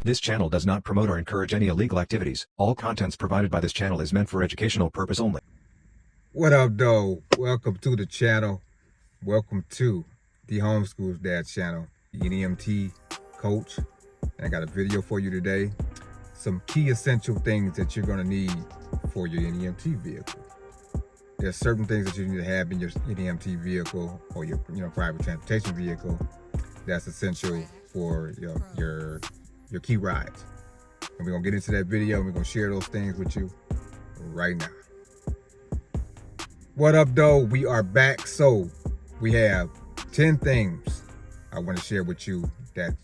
This channel does not promote or encourage any illegal activities. All contents provided by this channel is meant for educational purpose only. What up, though? Welcome to the channel. Welcome to the Homeschool's Dad channel, the NEMT coach. And I got a video for you today. Some key essential things that you're going to need for your NEMT vehicle. There's certain things that you need to have in your NEMT vehicle or your private transportation vehicle that's essential for your key rides. And we're going to get into that video and we're going to share those things with you right now. What up, though? We are back. So we have 10 things I want to share with you that's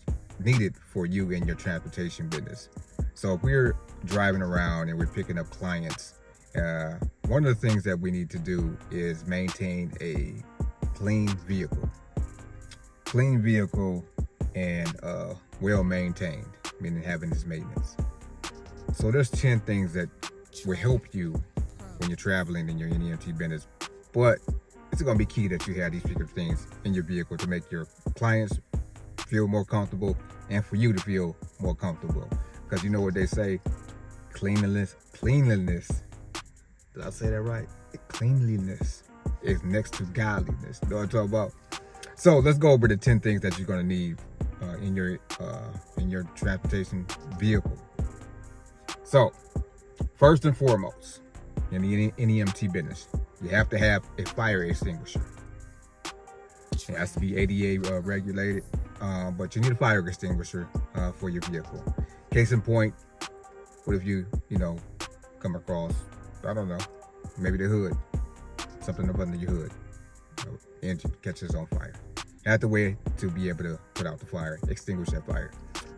needed for you in your transportation business. So if we're driving around and we're picking up clients, one of the things that we need to do is maintain a clean vehicle. Clean vehicle and well maintained, meaning having this maintenance. So there's 10 things that will help you when you're traveling in your NEMT business, but it's going to be key that you have these particular things in your vehicle to make your clients feel more comfortable and for you to feel more comfortable. Because you know what they say, cleanliness. Did I say that right? Cleanliness is next to godliness. You know what I'm talking about? So let's go over the 10 things that you're going to need in your transportation vehicle. So first and foremost, in the NEMT business, you have to have a fire extinguisher. It has to be ADA regulated, but you need a fire extinguisher for your vehicle. Case in point, what if you come across, I don't know, maybe the hood, something up under your hood, engine catches on fire. You have to wait to be able to put out the fire, extinguish that fire.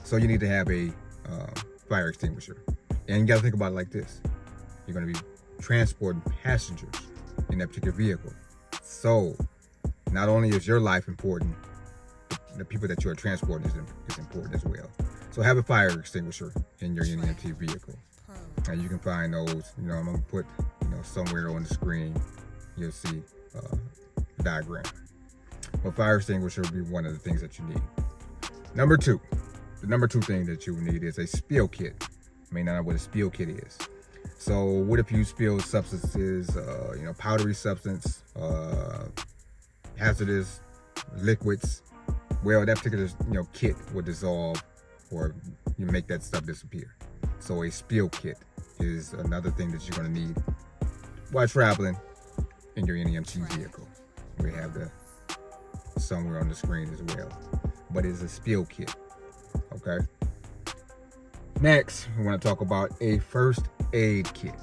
So you need to have a fire extinguisher. And you got to think about it like this. You're going to be transporting passengers in that particular vehicle. So not only is your life important, the people that you are transporting is important as well. So have a fire extinguisher in your NEMT vehicle. And you can find those, I'm going to put, somewhere on the screen, you'll see a diagram. But fire extinguisher will be one of the things that you need. Number two, the number two thing that you will need is a spill kit. You may not know what a spill kit is. So what if you spill substances, powdery substance, hazardous liquids? Well, that particular kit will dissolve or you make that stuff disappear. So a spill kit is another thing that you're going to need while traveling in your NEMT vehicle. We have the somewhere on the screen as well, but it's a spill kit. Okay. Next, we want to talk about a first aid kit.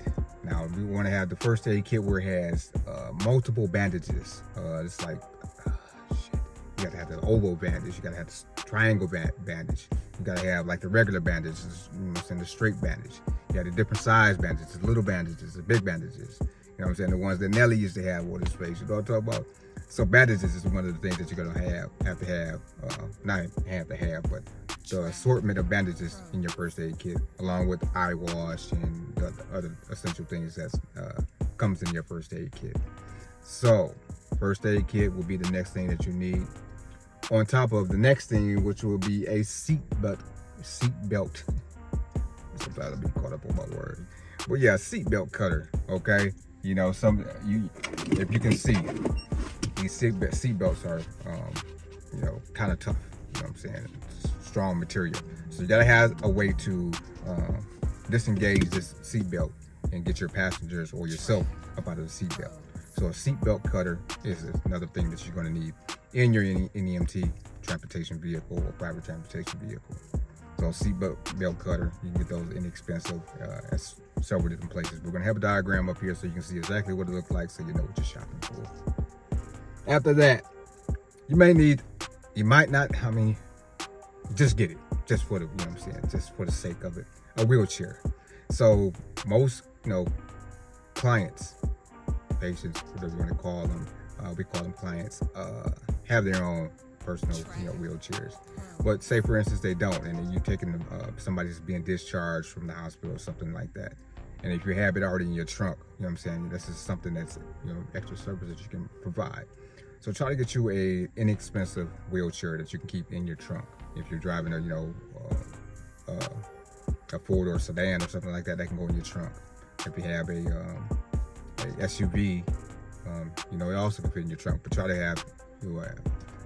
Now, we want to have the first aid kit where it has multiple bandages. It's like, you got to have the oval bandage. You got to have the triangle bandage. You got to have like the regular bandages, and the straight bandage. You have the different size bandages, the little bandages, the big bandages. You know what I'm saying? The ones that Nelly used to have on his face. You know what I'm talking about? So bandages is one of the things that you're gonna have to have, but the assortment of bandages in your first aid kit, along with eye wash and the other essential things that comes in your first aid kit. So first aid kit will be the next thing that you need. On top of the next thing, which will be a seat belt. Sometimes I'll be caught up on my words. But yeah, seat belt cutter. Okay, if you can see. These seat belts are, kind of tough. You know what I'm saying? Strong material. So you gotta have a way to disengage this seat belt and get your passengers or yourself up out of the seat belt. So a seat belt cutter is another thing that you're gonna need in your NEMT transportation vehicle or private transportation vehicle. So seat belt cutter, you can get those inexpensive at several different places. We're gonna have a diagram up here so you can see exactly what it looks like, so you know what you're shopping for. After that, you might not, just get it, just for the, just for the sake of it, a wheelchair. So most, clients, patients, whatever you want to call them, we call them clients, have their own personal, wheelchairs. But say for instance, they don't, and then you're taking them, somebody's being discharged from the hospital or something like that. And if you have it already in your trunk, this is something that's, extra service that you can provide. So try to get you a inexpensive wheelchair that you can keep in your trunk. If you're driving a a four-door sedan or something like that can go in your trunk. If you have a SUV, you know, it also can fit in your trunk. But try to have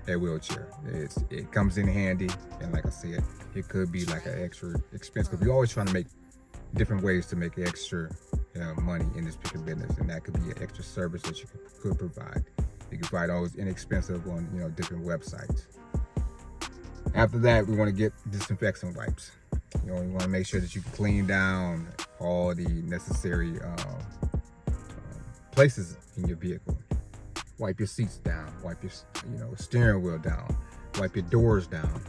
a wheelchair. It comes in handy, and like I said, it could be like an extra expense, because we're always trying to make different ways to make extra money in this particular business, and that could be an extra service that you could provide. You can provide those inexpensive on different websites. After that, we want to get disinfection wipes. You want to make sure that you clean down all the necessary places in your vehicle. Wipe your seats down, wipe your steering wheel down, wipe your doors down,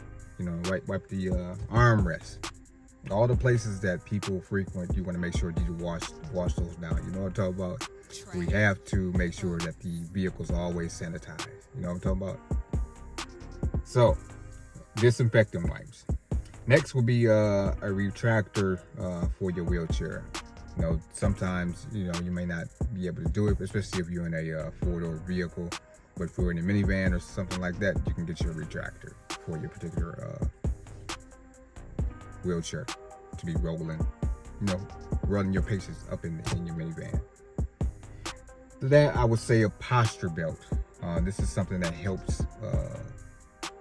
wipe the armrests. All the places that people frequent, you want to make sure that you wash those down. You know what I'm talking about? We have to make sure that the vehicle's always sanitized. You know what I'm talking about? So, disinfectant wipes. Next will be a retractor for your wheelchair. Sometimes you may not be able to do it, especially if you're in a four-door vehicle. But if you're in a minivan or something like that, you can get your retractor for your particular wheelchair to be rolling your patients up in your minivan. To that, I would say a posture belt. This is something that helps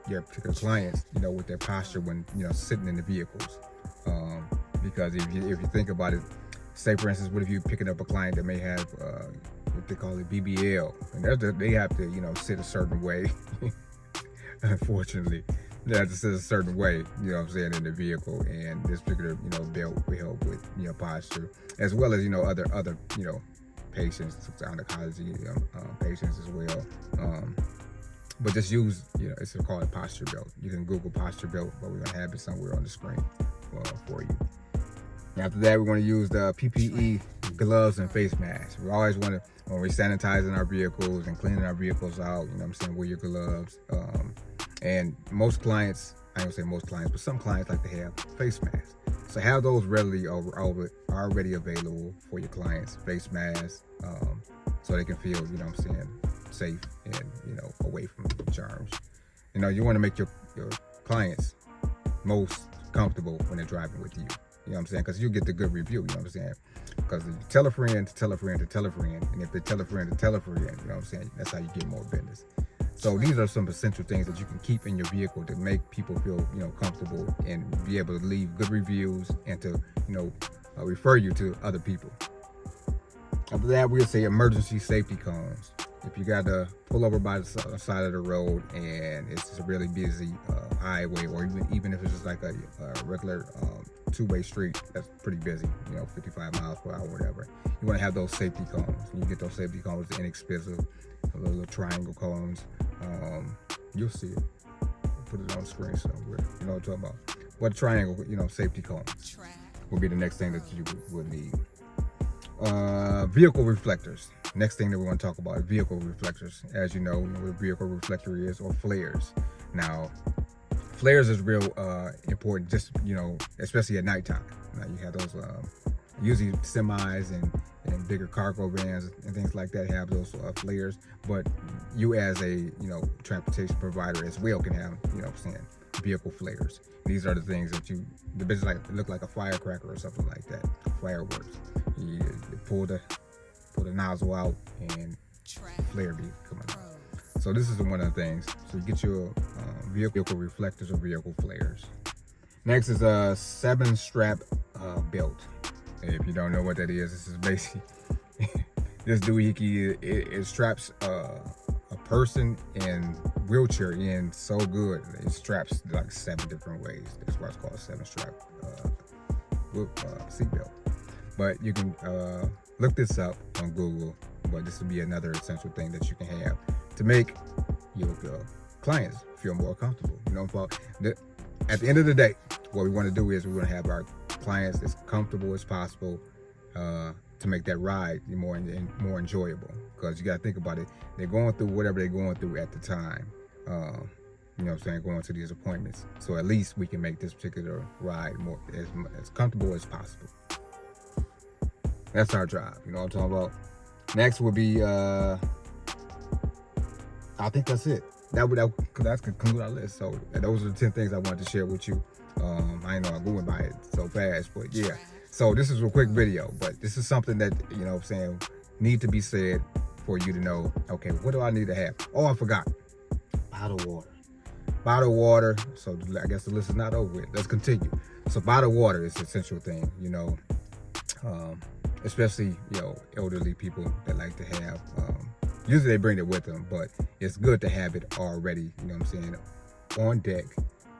your particular clients, with their posture when sitting in the vehicles. Because if you think about it, say for instance, what if you're picking up a client that may have what they call it BBL, and they have to sit a certain way. Unfortunately, they have to sit a certain way, in the vehicle, and this particular belt will help with posture, as well as other patients, gynecology patients as well. But just use, it's called a posture belt. You can Google posture belt, but we're gonna have it somewhere on the screen for you. After that, we're going to use the PPE gloves and face masks. We always want to, when we're sanitizing our vehicles and cleaning our vehicles out, wear your gloves. And most clients, I don't say most clients, but some clients like to have face masks. So have those readily already available for your clients, face masks, so they can feel, safe and, away from germs. You want to make your clients most comfortable when they're driving with you. You know what I'm saying? Because you get the good review, you know what I'm saying? Because you tell a friend to tell a friend to tell a friend, and if they tell a friend to tell a friend, you know what I'm saying? That's how you get more business. So these are some essential things that you can keep in your vehicle to make people feel, comfortable and be able to leave good reviews and to, refer you to other people. After that, we'll say emergency safety cones. If you got to pull over by the side of the road and it's just a really busy highway, or even if it's just like a regular two-way street that's pretty busy, 55 miles per hour, whatever, you want to have those safety cones. You get those safety cones, they're inexpensive, little triangle cones. You'll see it. I'll put it on the screen somewhere. You know what I'm talking about. What triangle, safety cones will be the next thing that you would need. Vehicle reflectors. Next thing that we want to talk about is vehicle reflectors. As you know what a vehicle reflector is, or flares. Now, flares is real important, just especially at nighttime. Now you have those usually semis and bigger cargo vans and things like that have those flares. But you as a transportation provider as well can have vehicle flares. These are the things that the business look like a firecracker or something like that. Fireworks. You pull the nozzle out and the flare be coming out. So this is one of the things. So you get your vehicle reflectors or vehicle flares. Next is a 7-strap belt. If you don't know what that is, this is basically this doohickey. It straps a person in wheelchair in so good. It straps like 7 different ways. That's why it's called a 7-strap seat belt. But you can look this up on Google. But this would be another essential thing that you can have to make your clients feel more comfortable. At the end of the day, what we want to do is we want to have our clients as comfortable as possible to make that ride more enjoyable. Because you got to think about it, they're going through whatever they're going through at the time. Going to these appointments. So at least we can make this particular ride more as comfortable as possible. That's our job. You know what I'm talking about? Next would be, I think that's it. That's conclude our list. So those are the 10 things I wanted to share with you. I know I went by it so fast. fast, but yeah. So this is a quick video, but this is something that, you know what I'm saying, need to be said for you to know, okay, what do I need to have? Oh, I forgot. Bottled water. Bottled water. So I guess the list is not over with. Let's continue. So bottled water is an essential thing, you know, especially, you know, elderly people that like to have, usually they bring it with them, but it's good to have it already, you know what I'm saying, on deck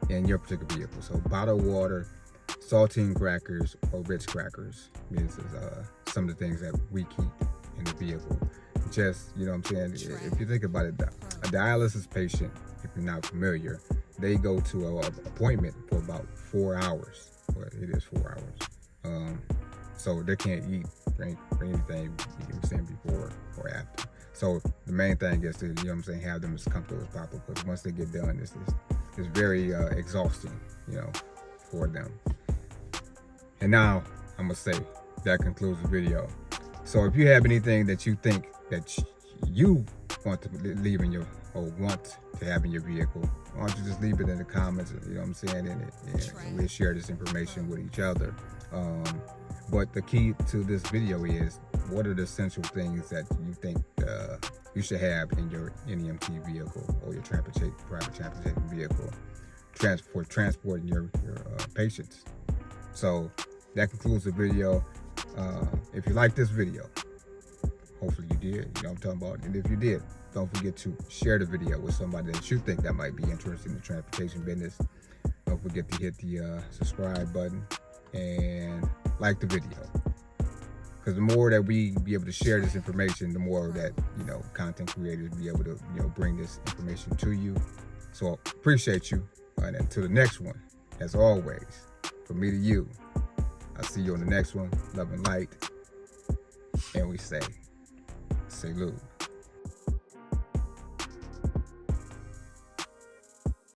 in your particular vehicle. So bottled water, saltine crackers, or Ritz crackers is some of the things that we keep in the vehicle. Just, you know what I'm saying, if you think about it, a dialysis patient, if you're not familiar, they go to an appointment for about 4 hours. Well, it is 4 hours. So they can't eat, drink, or anything, you know what I'm saying, before or after. So the main thing is to, you know what I'm saying, have them as comfortable as possible, because once they get done, it's very exhausting, you know, for them. And now I'm gonna say that concludes the video. So if you have anything that you think that you want to leave in your, or want to have in your vehicle, why don't you just leave it in the comments, you know what I'm saying, and we'll share this information with each other. But the key to this video is, what are the essential things that you think you should have in your NEMT vehicle or your private transportation vehicle for transporting your patients. So that concludes the video. If you like this video, hopefully you did, you know what I'm talking about. And if you did, don't forget to share the video with somebody that you think that might be interested in the transportation business. Don't forget to hit the subscribe button and like the video, because the more that we be able to share this information, the more that, you know, content creators be able to, you know, bring this information to you. So appreciate you, and until the next one, as always, from me to you, I'll see you on the next one. Love and light, and we say salute.